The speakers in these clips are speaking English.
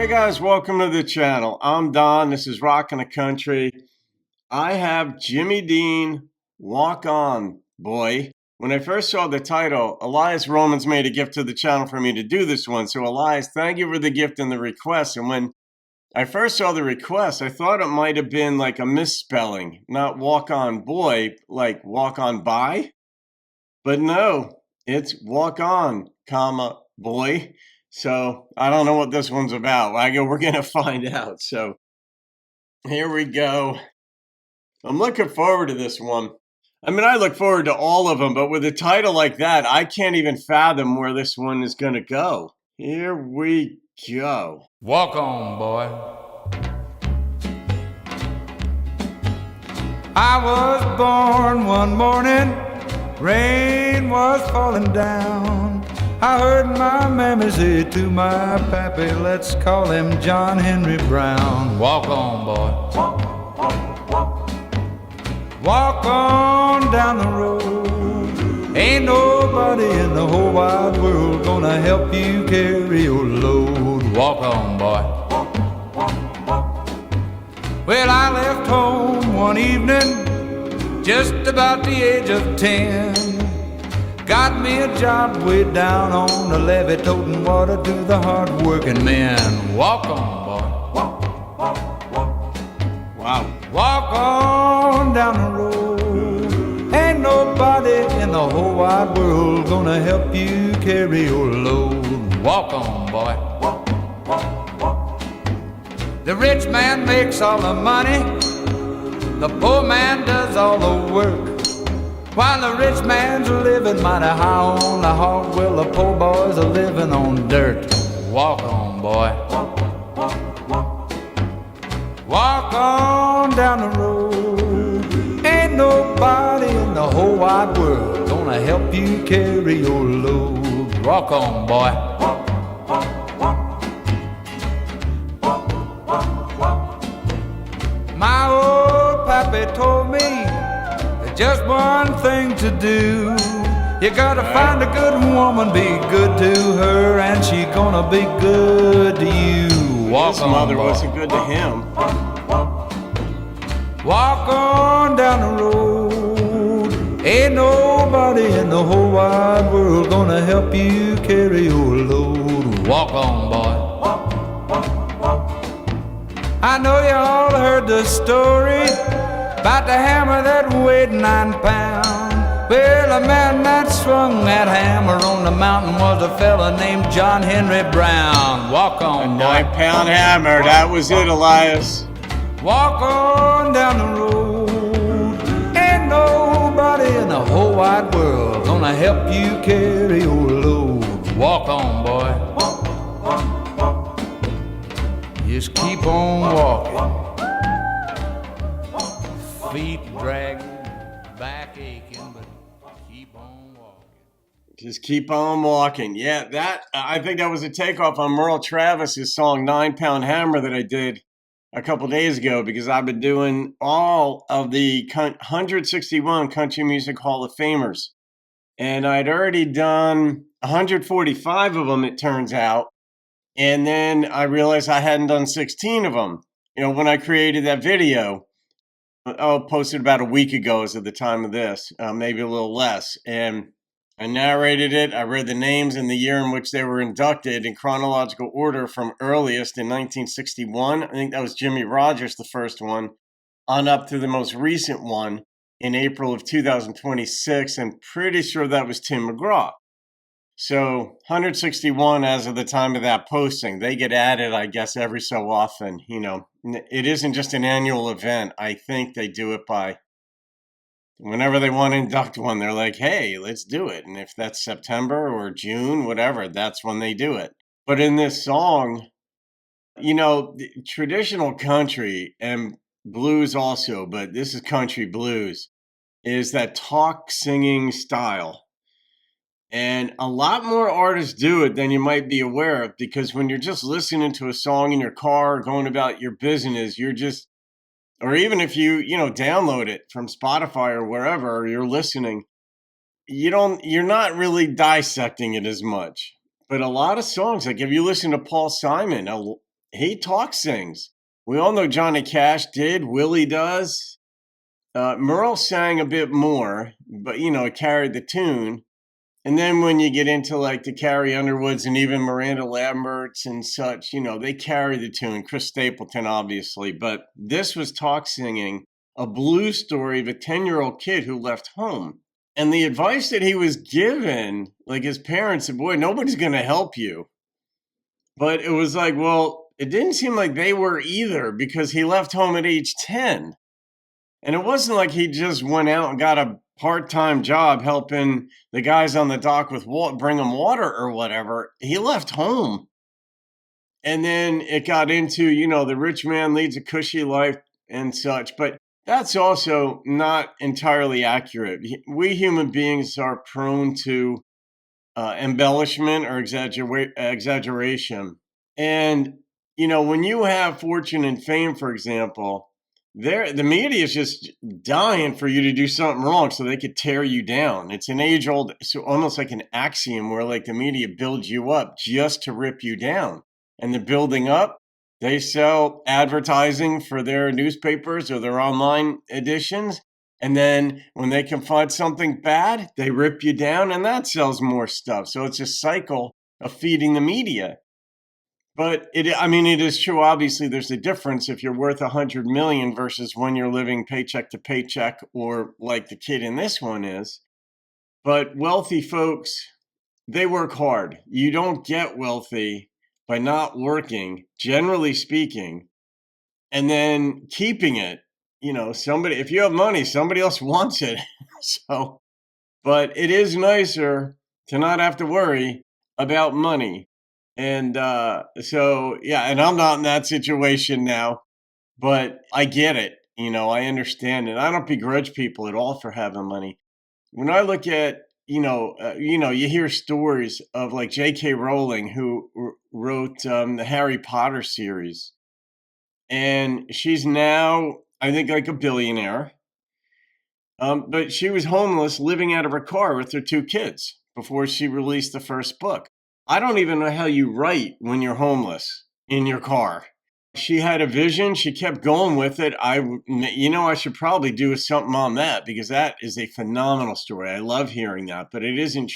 Hey guys, welcome to the channel. I'm Don. This is Rockin' the Country. I have Jimmy Dean, Walk On, Boy. When I first saw the title, Elias Romans made a gift to the channel for me to do this one. So Elias, thank you for the gift and the request. And when I first saw the request, I thought it might have been like a misspelling, not Walk On Boy, like Walk On By. But no, it's Walk On, comma, Boy. So I don't know what this one's about. We're going to find out. So here we go. I'm looking forward to this one. I mean, I look forward to all of them, but with a title like that, I can't even fathom where this one is going to go. Here we go. Walk on, boy. I was born one morning, rain was falling down. I heard my mammy say to my pappy, let's call him John Henry Brown. Walk on, boy. Walk on down the road. Ain't nobody in the whole wide world gonna help you carry your load. Walk on, boy. Well, I left home one evening, just about the age of 10. Got me a job way down on the levee, toting water to the hard-working men. Walk on, boy. Wow. Walk on down the road. Ain't nobody in the whole wide world gonna help you carry your load. Walk on, boy. The rich man makes all the money, the poor man does all the work. While the rich man's living mighty high on the hog, well, the poor boys are living on dirt. Walk on, boy. Walk on down the road. Ain't nobody in the whole wide world gonna help you carry your load. Walk on, boy. My old pappy told me just one thing to do. You gotta find a good woman, be good to her, and she gonna be good to you. Walk His on, mother boy. wasn't good to him. Walk on down the road. Ain't nobody in the whole wide world gonna help you carry your load. Walk on, boy. I know you all heard the story about the hammer that weighed 9 pounds. Well, the man that swung that hammer on the mountain was a fella named John Henry Brown. Walk on, boy. 9-pound hammer. That was it, Elias. Walk on down the road. Ain't nobody in the whole wide world gonna help you carry your load. Walk on, boy. Just keep on walking. Feet dragging, back aching, but keep on walking. Just keep on walking. Yeah, I think that was a takeoff on Merle Travis's song 9-Pound Hammer that I did a couple days ago, because I've been doing all of the 161 Country Music Hall of Famers. And I'd already done 145 of them, it turns out. And then I realized I hadn't done 16 of them. When I created that video, posted about a week ago as of the time of this, maybe a little less. And I narrated it. I read the names and the year in which they were inducted in chronological order from earliest in 1961. I think that was Jimmy Rogers, the first one, on up to the most recent one in April of 2026. And pretty sure that was Tim McGraw. So 161 as of the time of that posting. They get added, I guess, every so often. It isn't just an annual event. I think they do it by whenever they want to induct one. They're like, hey, let's do it. And if that's September or June, whatever, that's when they do it. But in this song, traditional country and blues also, but this is country blues, is that talk singing style. And a lot more artists do it than you might be aware of, because when you're just listening to a song in your car, going about your business, or even if you download it from Spotify or wherever, or you're listening, you're not really dissecting it as much. But a lot of songs, like if you listen to Paul Simon, he talk sings. We all know Johnny Cash did. Willie does. Merle sang a bit more, but it carried the tune. And then when you get into like the Carrie Underwoods and even Miranda Lambert's and such, they carry the tune. Chris Stapleton, obviously. But this was talk singing, a blues story of a 10-year-old kid who left home. And the advice that he was given, like his parents said, boy, nobody's going to help you. But it was like, well, it didn't seem like they were either, because he left home at age 10. And it wasn't like he just went out and got a part-time job helping the guys on the dock with bring them water or whatever. He left home. And then it got into, the rich man leads a cushy life and such. But that's also not entirely accurate. We human beings are prone to embellishment or exaggeration. And, when you have fortune and fame, for example, the media is just dying for you to do something wrong so they could tear you down. It's an age-old, so almost like an axiom where like the media builds you up just to rip you down. And the building up, they sell advertising for their newspapers or their online editions. And then when they can find something bad, they rip you down and that sells more stuff. So it's a cycle of feeding the media. But it is true. Obviously, there's a difference if you're worth 100 million versus when you're living paycheck to paycheck, or like the kid in this one is. But wealthy folks, they work hard. You don't get wealthy by not working, generally speaking, and then keeping it. If you have money, somebody else wants it. But it is nicer to not have to worry about money. And and I'm not in that situation now, but I get it. I understand it. I don't begrudge people at all for having money. When I look at, you hear stories of like J.K. Rowling, who wrote the Harry Potter series. And she's now, I think, like a billionaire. But she was homeless, living out of her car with her 2 kids before she released the first book. I don't even know how you write when you're homeless in your car. She had a vision. She kept going with it. I should probably do something on that, because that is a phenomenal story. I love hearing that, but it isn't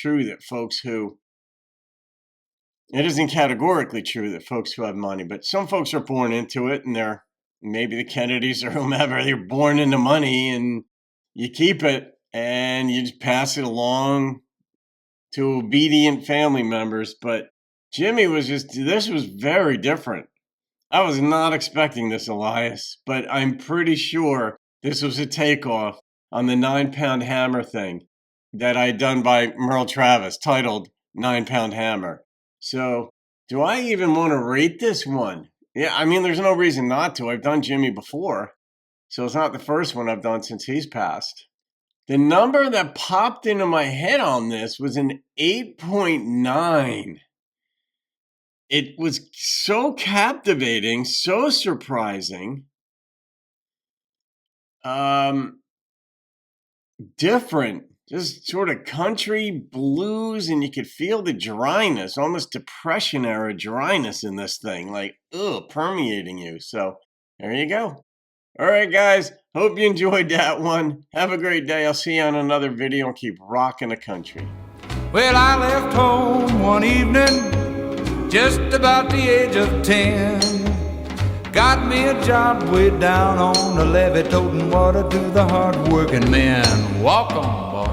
categorically true that folks who have money, but some folks are born into it, and they're maybe the Kennedys or whomever, they're born into money, and you keep it and you just pass it along to obedient family members. But Jimmy this was very different. I was not expecting this, Elias, but I'm pretty sure this was a takeoff on the 9-pound hammer thing that I had done by Merle Travis, titled 9-Pound Hammer. So do I even want to rate this one? Yeah, there's no reason not to. I've done Jimmy before, so it's not the first one I've done since he's passed. The number that popped into my head on this was an 8.9. It was so captivating, so surprising, different, just sort of country blues, and you could feel the dryness, almost Depression era dryness in this thing, like, permeating you. So there you go. All right, guys. Hope you enjoyed that one. Have a great day. I'll see you on another video, and keep rocking the country. Well, I left home one evening, just about the age of 10. Got me a job way down on the levee, toting water to the hard-working men. Walk on, boy.